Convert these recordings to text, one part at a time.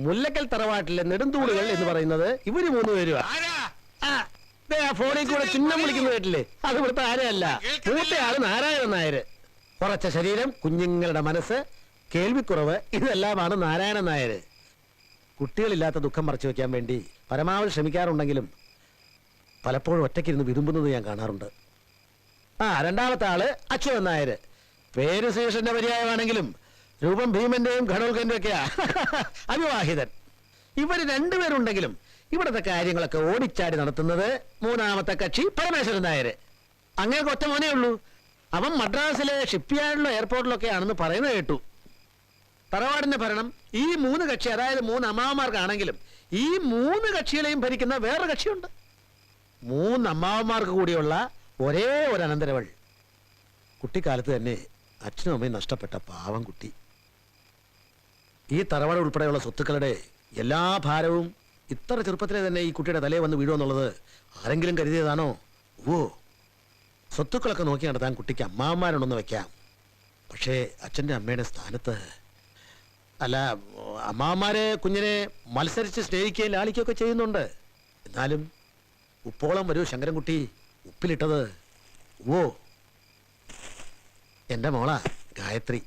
മുല്ലക്കൽ തറവാട്ടിലെ നെടുന്തൂണുകൾ എന്ന് പറയുന്നത് ഇവര് 3 പേരുവാ. ഫോണിൽ കൂടെ ചിഹ്നം വിളിക്കുന്നത് കേട്ടില്ലേ? അത് ഇവിടുത്തെ ആരല്ല, മൂത്തയാള് നാരായണൻ നായര്. കുറച്ച ശരീരം, കുഞ്ഞുങ്ങളുടെ മനസ്സ്, കേൾവിക്കുറവ്, ഇതെല്ലാമാണ് നാരായണൻ നായര്. കുട്ടികളില്ലാത്ത ദുഃഖം മറച്ചു വെക്കാൻ വേണ്ടി പരമാവധി ശ്രമിക്കാറുണ്ടെങ്കിലും പലപ്പോഴും ഒറ്റയ്ക്കിരുന്ന് വിതുമ്പുന്നത് ഞാൻ കാണാറുണ്ട്. രണ്ടാമത്തെ ആള് അച്യുതൻ നായര്. പേര് ശ്രീകൃഷ്ണന്റെ പര്യായമാണെങ്കിലും രൂപം ഭീമന്റെയും ഘടോൽക്കന്റെയും ഒക്കെയാ. അവിവാഹിതൻ. ഇവര് 2 പേരുണ്ടെങ്കിലും ഇവിടുത്തെ കാര്യങ്ങളൊക്കെ ഓടിച്ചാടി നടത്തുന്നത് 3ാമത്തെ കക്ഷി പരമേശ്വരൻ നായര്. അങ്ങനെ ഒറ്റ മോനേ ഉള്ളൂ. അവൻ മദ്രാസിലെ ഷിപ്പ്യാർഡിലോ എയർപോർട്ടിലൊക്കെ ആണെന്ന് പറയുന്നത് കേട്ടു. തറവാടിന്റെ ഭരണം ഈ 3 കക്ഷി, അതായത് 3 അമ്മാവന്മാർക്കാണെങ്കിലും ഈ 3 കക്ഷികളെയും ഭരിക്കുന്ന വേറൊരു കക്ഷിയുണ്ട്. 3 അമ്മാവന്മാർക്ക് കൂടിയുള്ള ഒരേ ഒരു അനന്തരവൾ. കുട്ടിക്കാലത്ത് തന്നെ അച്ഛനും അമ്മയും നഷ്ടപ്പെട്ട പാവം കുട്ടി. ഈ തറവാട് ഉൾപ്പെടെയുള്ള സ്വത്തുക്കളുടെ എല്ലാ ഭാരവും ഇത്ര ചെറുപ്പത്തിലെ തന്നെ ഈ കുട്ടിയുടെ തലയിൽ വന്ന് വീഴുമെന്നുള്ളത് ആരെങ്കിലും കരുതിയതാണോ? സ്വത്തുക്കളൊക്കെ നോക്കി നടത്താൻ കുട്ടിക്ക് അമ്മാവന്മാരുണ്ടെന്ന് വെക്കാം. പക്ഷേ അച്ഛൻ്റെ അമ്മയുടെ സ്ഥാനത്ത് അല്ല, അമ്മാവന്മാരെ കുഞ്ഞിനെ മത്സരിച്ച് സ്നേഹിക്കുകയും ലാളിക്കുകയൊക്കെ ചെയ്യുന്നുണ്ട്. എന്നാലും ഉപ്പോളം വരൂ ശങ്കരൻകുട്ടി, ഉപ്പിലിട്ടത് എൻ്റെ മോളാ ഗായത്രി.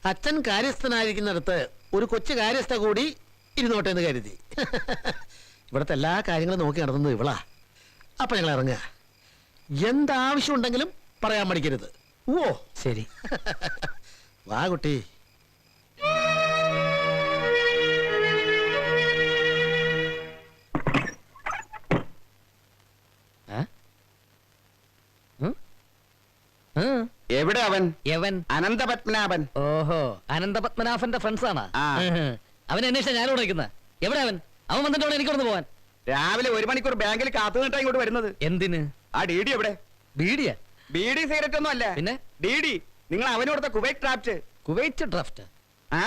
അച്ഛൻ കാര്യസ്ഥനായിരിക്കുന്നിടത്ത് ഒരു കൊച്ചു കാര്യസ്ഥ കൂടി ഇരുന്നോട്ടെ എന്ന് കരുതി. ഇവിടുത്തെ എല്ലാ കാര്യങ്ങളും നോക്കി നടന്നത് ഇവളാ. അപ്പൊ ഞങ്ങൾ ഇറങ്ങുക. എന്താവശ്യം ഉണ്ടെങ്കിലും പറയാൻ മടിക്കരുത്. ശരി. വാ കുട്ടി. എവിടെ അവൻ? യവൻ അനന്തപത്മനാഭൻ. ഓഹോ, അനന്തപത്മനാഭന്റെ ഫ്രണ്ട്സ് ആണ്. അവൻ അന്വേഷിച്ച ഞാനിവിടെ നിൽക്കുന്ന. എവിടെ അവൻ? അവൻ വന്നിട്ടാണ് എനിക്കൊന്ന് പോവാൻ. രാവിലെ 1 മണിക്കൂർ ബാങ്കിൽ കാത്തുനിട്ടാ ഇങ്ങോട്ട് വരുന്നത്. എന്തിന്? ആ ഡി എവിടെ? ബീഡിയാ? ബീഡി സിഗരറ്റ് ഒന്നും അല്ല. പിന്നെ ഡി. നിങ്ങൾ അവനോടത്തെ കുവൈറ്റ് ഡ്രാഫ്റ്റ്. Kuwait draft? ആ,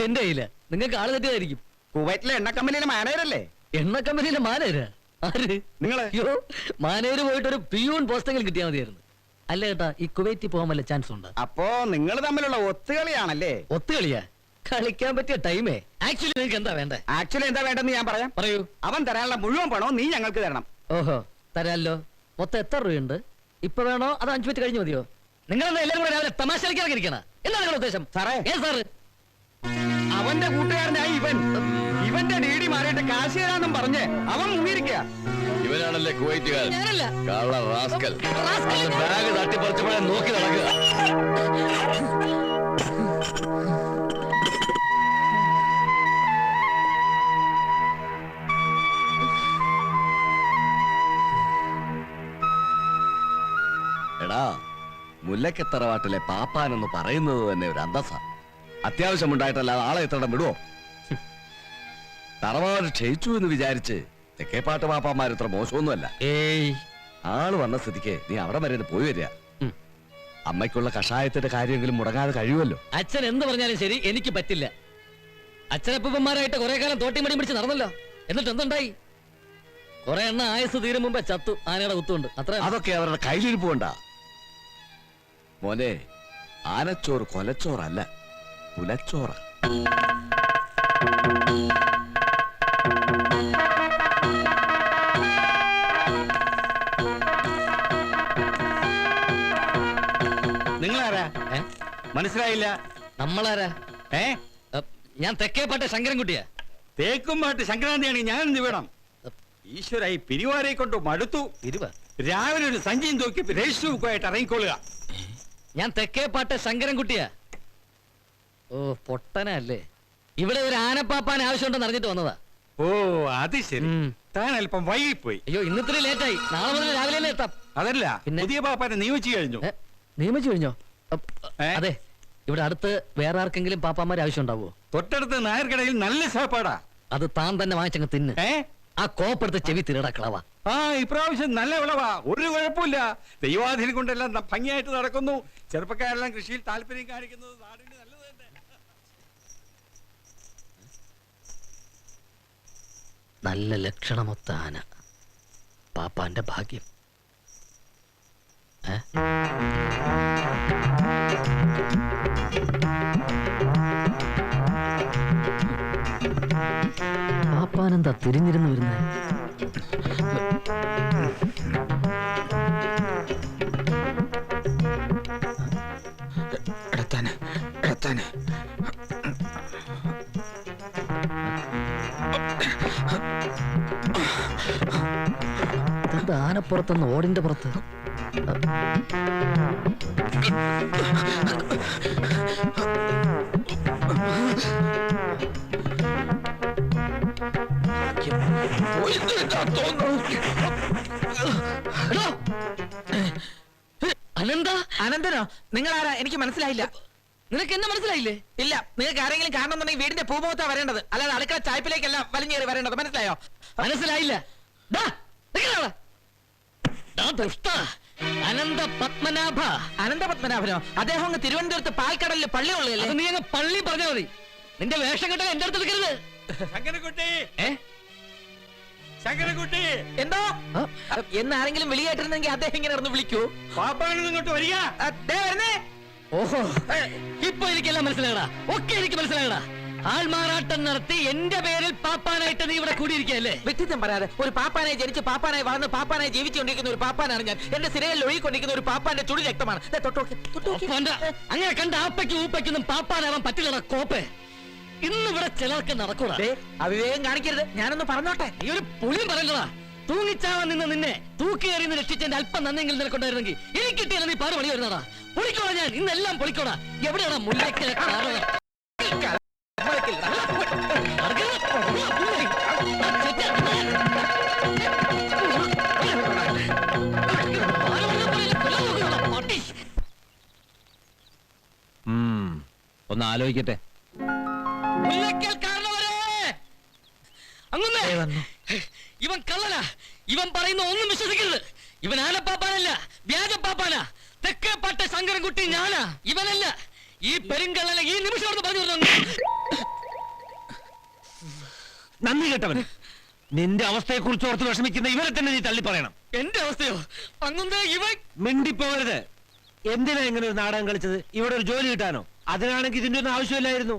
എന്റെ കയ്യില്. നിങ്ങൾക്ക് ആള് തെറ്റിയതായിരിക്കും. കുവൈറ്റിലെ എണ്ണ കമ്പനിയിലെ മാനേജരല്ലേ? എണ്ണ കമ്പനിയിലെ മാനേജരാ? ആര്? നിങ്ങള്? അയ്യോ, മാനേജർ പോയിട്ട് ഒരു പിയൂൺ പോസ്റ്റെങ്കിലും കിട്ടിയാൽ മതിയായിരുന്നു. അല്ല കേട്ടാ, ഈ കുവൈറ്റിൽ പോകാൻ വല്ല ചാൻസ് ഉണ്ട്? അപ്പോ നിങ്ങൾ തമ്മിലുള്ള ഒത്തുകളിയാണല്ലേ? ഒത്തുകളിയാ? കളിക്കാൻ പറ്റിയ ടൈമേ. ആക്ച്വലി നിങ്ങൾക്ക് എന്താ വേണ്ടേ? ആക്ച്വലി എന്താ വേണ്ടെന്ന് ഞാൻ പറയാം. പറയൂ. അവൻ തരാനുള്ള മുഴുവൻ പണവും നീ ഞങ്ങൾക്ക് തരണം. ഓഹോ, തരാല്ലോ. മൊത്തം എത്ര രൂപയുണ്ട്? ഇപ്പൊ വേണോ അതോ 5 മിനിറ്റ് കഴിഞ്ഞു മതിയോ? നിങ്ങളെന്താ എല്ലാവരും കൂടെ രാവിലെ തമാശ കളിക്കാനിരിക്കണ? എന്താ നിങ്ങളുടെ ഉദ്ദേശം? സാറേ, സാറ് അവന്റെ കൂട്ടുകാരനായി ഇവന്റെ ഡി മാറിയിട്ട് കാശ് തരാന്നും പറഞ്ഞ് അവൻ മുങ്ങിയിരിക്കുക. ഇവനാണല്ലേ കുവൈറ്റുകാരൻ? ഞാനല്ല. കള്ള റാസ്കൽ. റാസ്കൽ. ബാഗ് തട്ടിപ്പറിച്ചപ്പോഴേ നോക്കി നടക്കുക. എടാ, മുല്ലക്കത്തറവാട്ടിലെ പാപ്പാനെന്ന് പറയുന്നത് തന്നെ ഒരു അന്തസ്സ. അത്യാവശ്യമുണ്ടായിട്ടല്ലാതെ ആളെ എത്രയിടം വിടുവോ? തറവാട് ക്ഷയിച്ചു എന്ന് വിചാരിച്ച് തെക്കേപ്പാട്ട് പാപ്പാമാർ ഇത്ര മോശമൊന്നുമല്ല. ഏയ്, ആള് വന്ന സ്ഥിതിക്ക് നീ അവിടെ വരെ പോയി വരിക. അമ്മയ്ക്കുള്ള കഷായത്തിന്റെ കാര്യമെങ്കിലും മുടങ്ങാതെ കഴിയുമല്ലോ. അച്ഛൻ എന്ത് പറഞ്ഞാലും ശരി, എനിക്ക് പറ്റില്ല. അച്ഛനപ്പന്മാരായിട്ട് കുറെ കാലം തോട്ടിമടി പിടിച്ച് നടന്നല്ലോ. എന്നിട്ട് എന്തുണ്ടായി? കുറെ എണ്ണ ആയുസ് തീരും മുമ്പേ ചത്തു ആനയുടെ കുത്തുകൊണ്ട്. അത്ര അതൊക്കെ അവരുടെ കയ്യിലിരിപ്പ് കൊണ്ടാ. മോനെ, ആനച്ചോറ് കൊലച്ചോറല്ല, പുലച്ചോറ. നിങ്ങളാരാ? മനസ്സിലായില്ല. നമ്മളാരാ? ഞാൻ തെക്കേപ്പാട്ടെ ശങ്കരൻകുട്ടിയാ. തേക്കുംപാട്ട് സംക്രാന്തിയാണ് ഞാൻ എന്ത് വേണം? ഈശ്വര, ഈ പിരിവാരെ കൊണ്ട് മടുത്തു. രാവിലെ ഒരു സഞ്ചിയും തൂക്കി രജിസ്റ്റർ ബുക്കുമായിട്ട് ഇറങ്ങിക്കൊള്ളുക. ഞാൻ തെക്കേപ്പാട്ടെ ശങ്കരൻകുട്ടിയാ. ഓ, പൊട്ടനല്ലേ. ഇവിടെ ഒരു ആനപ്പാപ്പാൻ ആവശ്യമുണ്ടെന്ന് അറിഞ്ഞിട്ട് വന്നതാ. ഓ, അത് ശരി. താൻ അല്പം വൈകിപ്പോയി. അയ്യോ, ഇന്നിത്തിരി ലേറ്റായി. നാളെ മുതൽ രാവിലെ തന്നെ എത്താം. അതല്ല, പിന്നെ? പുതിയ പാപ്പാനെ നിയമിച്ചു കഴിഞ്ഞു. നിയമിച്ചു കഴിഞ്ഞോ? അതെ. ഇവിടെ അടുത്ത് വേറെ ആർക്കെങ്കിലും പാപ്പാമാർ ആവശ്യം ഉണ്ടാവോ? തൊട്ടടുത്ത് നായർക്കടയിൽ നല്ല സാപ്പാടാ. അത് താൻ തന്നെ വാങ്ങിച്ചങ്ങ് തിന്ന്. ആ കോപ്പെടുത്ത് ചെവി തിരടക്കളവാ. ഇപ്രാവശ്യം നല്ല വിളവാ, ഒരു കുഴപ്പമില്ല. ദൈവാധീനം കൊണ്ടെല്ലാം ഭംഗിയായിട്ട് നടക്കുന്നു. ചെറുപ്പക്കാരെല്ലാം കൃഷിയിൽ താല്പര്യം കാണിക്കുന്നത് നാടിന് നല്ലത് തന്നെ. നല്ല ലക്ഷണമൊത്ത ആന. പാപ്പാന്റെ ഭാഗ്യം. പാപ്പാനെന്താ തിരിഞ്ഞിരുന്നു വരുന്നത്? ഇതെന്താ ആനപ്പുറത്തുനിന്ന് ഓടിന്റെ പുറത്ത്? അനന്ത, അനന്തനോ? നിങ്ങൾ ആരാ? എനിക്ക് മനസ്സിലായില്ല. നിനക്ക് എന്നെ മനസ്സിലായില്ലേ? ഇല്ല, നിങ്ങൾക്ക് ആരെങ്കിലും കാണണമെന്നുണ്ടെങ്കിൽ വീടിന്റെ പൂമുഖത്താ വരേണ്ടത്, അല്ലാതെ അടുക്കള ചായ്പിലേക്കല്ല വലിഞ്ഞേറി വരേണ്ടത്. മനസ്സിലായോ? മനസ്സിലായില്ല. ദാ, നിക്കടാ അവിടെ. ദാ ദുഷ്ടാ, അനന്ത പത്മനാഭ. അനന്തപത്മനാഭനോ? അദ്ദേഹം അങ്ങ് തിരുവനന്തപുരത്ത് പാൽക്കടലിൽ പള്ളി ഉള്ളതല്ലേ? അത് നീ അങ്ങ് പള്ളി പറഞ്ഞാ മതി. നിന്റെ വേഷം കെട്ടാൻ എന്റെ അടുത്ത് എടുക്കരുത്. ശങ്കരൻകുട്ടി, ഏ? ശങ്കരൻകുട്ടി, എന്തോ എന്ന് ആരെങ്കിലും വിളിയായിട്ടിരുന്നെങ്കിൽ അദ്ദേഹം ഇങ്ങനെ ഇറന്ന് വിളിക്കൂ. പാപ്പാണെന്ന് ഇങ്ങോട്ട് വരിക. ദേ വരുന്നേ. ഓഹോ, ഇപ്പൊ എനിക്കെല്ലാം മനസ്സിലായടാ. ഒക്കെ എനിക്ക് മനസ്സിലായടാ. ആൾമാറാട്ടം നടത്തി എന്റെ പേരിൽ പാപ്പാനായിട്ട് നീ ഇവിടെ കൂടിയിരിക്കല്ലേ? വ്യക്തിത്വം പറയാതെ, ഒരു പാപ്പാനായി ജനിച്ച് പാപ്പാനായി വളർന്ന് പാപ്പാനായി ജീവിച്ചുകൊണ്ടിരിക്കുന്ന ഒരു പാപ്പാനാണ് ഞാൻ. എന്റെ സിരയിൽ ഒഴുകിക്കൊണ്ടിരിക്കുന്ന ഒരു പാപ്പാന്റെ ചുടി രക്തമാണ്. ദേ തൊട്ടോക്ക്, തൊട്ടോക്ക്. അപ്പാന്റെ അങ്ങനെ കണ്ട ആപ്പയ്ക്കും ഊപ്പയ്ക്കൊന്നും പാപ്പാനാവാൻ പറ്റില്ലടാ കോപ്പേ. ഇന്നിവിടെ ചിലർക്ക് നടക്കൂടാ. ദേ, അവിവേകം കാണിക്കരുത്. ഞാനൊന്ന് പറഞ്ഞോട്ടെ. നീ ഒരു പുളിയും പറയണ്ടടാ. തൂങ്ങിച്ചാവാൻ നിന്ന് നിന്നെ തൂക്കിയേറിന്ന് രക്ഷിച്ചെന്റെ അല്പം നന്നെങ്കിലും നിനക്കുണ്ടായിരുന്നെങ്കിൽ എനിക്ക് കിട്ടിയാൽ നീ പാട് പണി വരുന്നടാ. പൊളിക്കോടാ ഞാൻ ഇന്നെല്ലാം പൊളിക്കോടാ. എവിടെയാടാ മുല്ലയ്ക്കലെ കാറകൾ? ഒന്ന് ആലോചിക്കട്ടെ. മുല്ലയ്ക്കൽ കാരണവരെ, അങ്ങുന്നേ ഇവൻ കള്ളനാ. ഇവൻ പറയുന്ന ഒന്നും വിശ്വസിക്കരുത്. ഇവൻ ആനപ്പാപ്പാനല്ല, വ്യാജപ്പാപ്പാനാ. തെക്കേ പാട്ടെ ശങ്കരൻകുട്ടി ഞാനാ, ഇവനല്ല. ഈ പെരുങ്കള്ളനെ ഈ നിമിഷം പറഞ്ഞു പറഞ്ഞു. നന്ദി കേട്ടവൻ. നിന്റെ അവസ്ഥയെ കുറിച്ച് ഓർത്ത് വിഷമിക്കുന്ന ഇവരെ തന്നെ നീ തള്ളി പറയണം. എന്റെ അവസ്ഥയോ? അങ്ങുന്നേ ഇവൻ മിണ്ടിപ്പോകരുത്. എന്തിനാ ഇങ്ങനെ ഒരു നാടകം കളിച്ചത്? ഇവിടെ ഒരു ജോലി കിട്ടാനോ? അതിനാണെങ്കിൽ ഇതിന്റെ ഒന്നും ആവശ്യമില്ലായിരുന്നു.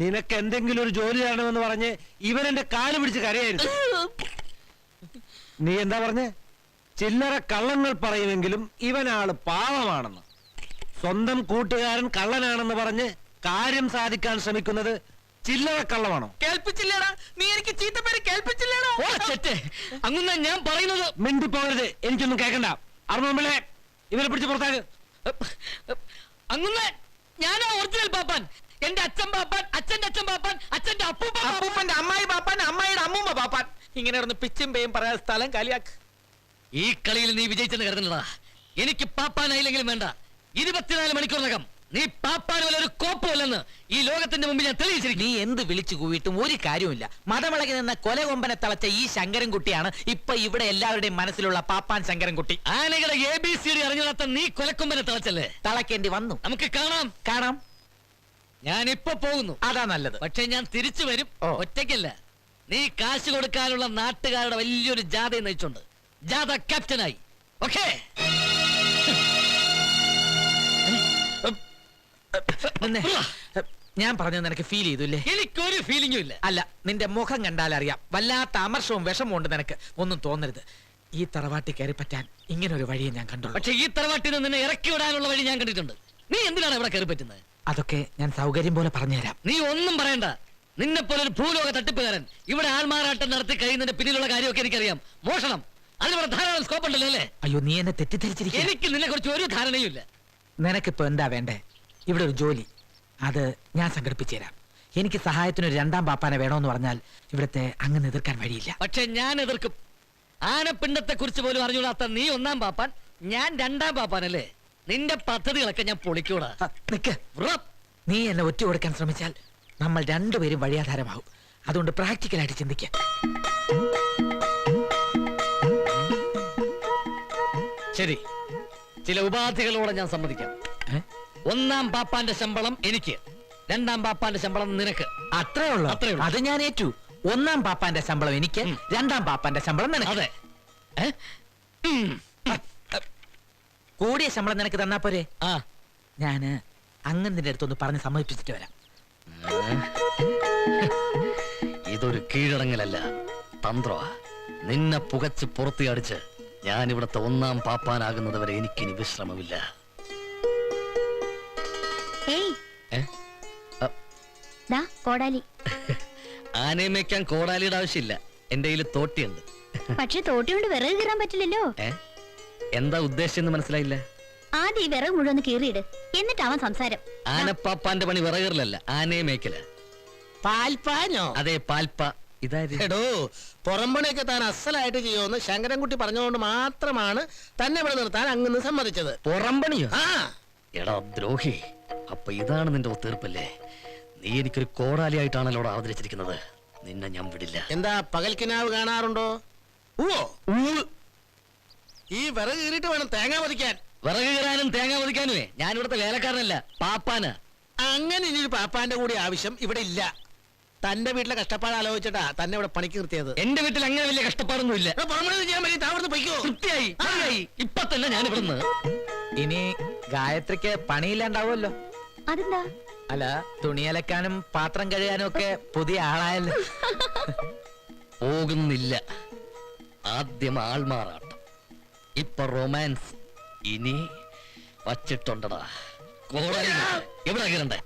നിനക്ക് എന്തെങ്കിലും ഒരു ജോലി തരണമെന്ന് പറഞ്ഞ് ഇവൻ എന്റെ കാല് പിടിച്ച് കരയായിരുന്നു. നീ എന്താ പറഞ്ഞേ? ചില്ലറ കള്ളങ്ങൾ പറയുമെങ്കിലും ഇവനാള് പാവമാണെന്ന്. സ്വന്തം കൂട്ടുകാരൻ കള്ളനാണെന്ന് പറഞ്ഞ് കാര്യം സാധിക്കാൻ ശ്രമിക്കുന്നത് ചില്ലറ കള്ളമാണോ? കേൾപ്പിച്ചില്ലേടാ? നീ എനിക്ക് ചീത്തപ്പേര് കേൾപ്പിച്ചില്ലേടാ? ഓ ചെറ്റേ, അങ്ങുന്ന ഞാൻ പറയുന്നത്. മിണ്ടിപ്പോകരുത്. എനിക്കൊന്നും കേൾക്കണ്ട. അറുമുമ്പിളെ ഇവരെ പിടിച്ച് പുറത്താക്ക്. അങ്ങുന്ന ഞാനാ ഒറിജിനൽ പാപ്പാൻ. എന്റെ അച്ഛൻ പാപ്പാൻ, അച്ഛന്റെ അച്ഛൻ പാപ്പാൻ, അച്ഛന്റെ അപ്പൂപ്പൻ പാപ്പാൻ. അപ്പൂപ്പന്റെ അമ്മായി പാപ്പാൻ, അമ്മായിയുടെ അമ്മൂമ്മ പാപ്പാൻ. ഇങ്ങനെ ഇറന്ന് പിച്ചും പേയും പറയാൻ സ്ഥലം കാലിയാക്ക്. ഈ കളിയിൽ നീ വിജയിച്ചെന്ന് കരുതണ്ടടാ. എനിക്ക് പാപ്പാനായില്ലെങ്കിലും വേണ്ട. 24 മണിക്കൂറിനകം നീ പാപ്പാനുമല്ല ഒരു കോപ്പമല്ലെന്ന് ഈ ലോകത്തിന്റെ മുമ്പിൽ ഞാൻ തെളിയിച്ചിരിക്കും. നീ എന്ത് വിളിച്ചു കൂവിയിട്ടും ഒരു കാര്യമില്ല. മതമിളകി നിന്ന കൊലകൊമ്പനെ തളച്ച ഈ ശങ്കരൻകുട്ടിയാണ് ഇപ്പൊ ഇവിടെ എല്ലാവരുടെയും മനസ്സിലുള്ള പാപ്പാൻ ശങ്കരൻകുട്ടി. ആനകളെ ABCD അറിഞ്ഞാത്ത നീ കൊലക്കൊമ്പനെ തളച്ചല്ലേ? തളയ്ക്കേണ്ടി വന്നു. നമുക്ക് കാണാം. കാണാം. ഞാൻ ഇപ്പൊ പോകുന്നു. അതാ നല്ലത്. പക്ഷെ ഞാൻ തിരിച്ചു വരും. ഓ. ഒറ്റയ്ക്കല്ല. നീ കാശ് കൊടുക്കാനുള്ള നാട്ടുകാരുടെ വലിയൊരു ജാഥയെ നയിച്ചുണ്ട്. ജാഥ ക്യാപ്റ്റനായി. ഓക്കേ? നിന്നെ ഞാൻ പറഞ്ഞത് നിനക്ക് ഫീൽ ചെയ്തില്ലേ? എനിക്കൊരു ഫീലിംഗും ഇല്ല. അല്ല, നിന്റെ മുഖം കണ്ടാലറിയാം. വല്ലാത്ത അമർഷവും വിഷമവും ഉണ്ട് നിനക്ക്. ഒന്നും തോന്നരുത്. ഈ തറവാട്ടി കയറി പറ്റാൻ ഇങ്ങനെ ഒരു വഴിയെ ഞാൻ കണ്ടുള്ളൂ. പക്ഷെ ഈ തറവാട്ടിൽ നിന്ന് നിന്നെ ഇറക്കി വിടാനുള്ള വഴി ഞാൻ കണ്ടിട്ടുണ്ട്. നീ എന്തിനാണ് ഇവിടെ കയറി പറ്റുന്നത്? അതൊക്കെ ഞാൻ സൗകര്യം പോലെ പറഞ്ഞുതരാം. നീ ഒന്നും പറയണ്ട. നിന്നെ പോലെ ഒരു ഭൂലോക തട്ടിപ്പുകാരൻ ഇവിടെ ആൾമാറാട്ടം നടത്തി കഴിയുന്നതിന്റെ പിന്നിലുള്ള കാര്യമൊക്കെ എനിക്കറിയാം. മോഷണം, അതിനിവിടെ ധാരാളം സ്കോപ്പ് ഉണ്ടല്ലോ അല്ലേ? അയ്യോ, നീ എന്നെ തെറ്റിദ്ധരിച്ചിരിക്കുക. എനിക്ക് നിന്നെ കുറിച്ച് ഒരു ധാരണയും ഇല്ല. നിനക്കിപ്പോ എന്താ വേണ്ടേ? ഇവിടെ ഒരു ജോലി, അത് ഞാൻ സംഘടിപ്പിച്ചു തരാം. എനിക്ക് സഹായത്തിന് ഒരു 2ാം പാപ്പാനെ വേണമെന്ന് പറഞ്ഞാൽ ഇവിടുത്തെ അങ്ങ് എതിർക്കാൻ വഴിയില്ല. പക്ഷെ ഞാൻ എതിർക്കും. ആനപ്പിണ്ടത്തെ കുറിച്ച് പോലും അറിഞ്ഞൂടാത്ത നീ 1ാം പാപ്പാൻ, ഞാൻ 2ാം പാപ്പാനല്ലേ? നിന്റെ പദ്ധതികളൊക്കെ ഞാൻ പൊളിക്കൂടാ. നിക്ക്. നീ എന്നെ ഒറ്റ കൊടുക്കാൻ ശ്രമിച്ചാൽ നമ്മൾ രണ്ടുപേരും വഴിയാധാരമാവും. അതുകൊണ്ട് പ്രാക്ടിക്കലായിട്ട് ചിന്തിക്കാം. ശരി, ചില ഉപാധികളോടെ ഞാൻ സമ്മതിക്കാം. 1ാം പാപ്പാന്റെ ശമ്പളം എനിക്ക്, 2ാം പാപ്പാന്റെ ശമ്പളം നിനക്ക്. അത്രേ ഉള്ളൂ. അത് ഞാൻ ഏറ്റു. 1ാം പാപ്പാന്റെ ശമ്പളം എനിക്ക്, 2ാം പാപ്പാന്റെ ശമ്പളം നിനക്ക്. അതെ. കൂടിയ ശമ്പളം നിനക്ക് തന്നാ പോരെ? ആ, ഞാന് അങ്ങനെ അടുത്തൊന്ന് പറഞ്ഞ് സമ്മതിപ്പിച്ചിട്ട് വരാം. അതൊരു കീഴടങ്ങലല്ല, തന്ത്ര. നിന്നെ പുകച്ച് പുറത്തിയടിച്ച് ഞാൻ ഇവിടുത്തെ ഒന്നാം പാപ്പാനാകുന്നത് വരെ എനിക്കിനി വിശ്രമമില്ല. ഏയ് ഏ? ദാ കോടാലി. ആനയെ മേയ്ക്കാൻ കോടാലിയുടെ ആവശ്യമില്ല, എന്റെ കയ്യിൽ തോട്ടിയുണ്ട്. പക്ഷെ തോട്ടി കൊണ്ട് വിറക് കീറാൻ പറ്റില്ലല്ലോ. എന്താ ഉദ്ദേശം മനസ്സിലായില്ല? ആദ്യം ഈ വിറക് മുഴുവൻ കീറിയിട്, എന്നിട്ട് അവൻ സംസാരം. ആനപ്പാപ്പാന്റെ പണി വിറകീറലല്ല, ആനയെ മേയ്ക്കല്. പാൽപ്പാനോ? അതെ, പാൽപ്പ. ഇതായത് എടോ, പുറംപണിയൊക്കെ താൻ അസലായിട്ട് ചെയ്യുമെന്ന് ശങ്കരൻകുട്ടി പറഞ്ഞുകൊണ്ട് മാത്രമാണ് തന്നെ ഇവിടെ നിർത്താൻ അങ്ങ് സമ്മതിച്ചത്. പുറംപണിയോ? ആ, എടാ ദ്രോഹി, അപ്പൊ ഇതാണ് നിന്റെ ഒത്തീർപ്പല്ലേ? നീ എനിക്കൊരു കോടാലിയായിട്ടാണല്ലോ അവതരിച്ചിരിക്കുന്നത്. നിന്നെ ഞാൻ വിടില്ല. എന്താ പകൽക്കിനാവ് കാണാറുണ്ടോ? ഓ, ഈ വിറക് കീറിയിട്ട് വേണം തേങ്ങ പതിക്കാൻ. വിറക് കീറാനും തേങ്ങ പതിക്കാനുമേ ഞാൻ ഇവിടുത്തെ വേലക്കാരനല്ല, പാപ്പാന്. അങ്ങനെ ഇനി ഒരു പാപ്പാന്റെ കൂടി ആവശ്യം ഇവിടെ ഇല്ല. തന്റെ വീട്ടിലെ കഷ്ടപ്പാട് ആലോചിച്ചിട്ടാ തന്നെ ഇവിടെ പണിക്ക് നിർത്തിയത്. എന്റെ വീട്ടിൽ അങ്ങനെ വലിയ കഷ്ടപ്പാടൊന്നുമില്ല. പുറംപണി ചെയ്യാൻ വേണ്ടി താവർന്ന് പൊയ്ക്കോ. തൃപ്തിയായി, മതിയായി. ഇപ്പൊ തന്നെ ഞാൻ ഇവിടുന്ന്. ഇനി ഗായത്രിക്ക് പണിയില്ലാണ്ടാവുമല്ലോ. അതെന്താ? അല്ല, തുണിയലക്കാനും പാത്രം കഴുകാനും ഒക്കെ പുതിയ ആളായല്ലോ. പോകുന്നില്ല. ആദ്യം ആൾമാറാട്ടം, ഇപ്പൊ റൊമാൻസ്, ഇനി വച്ചിട്ടുണ്ടടാ കോടാലി. എവിടെ കീറണ്ടേ?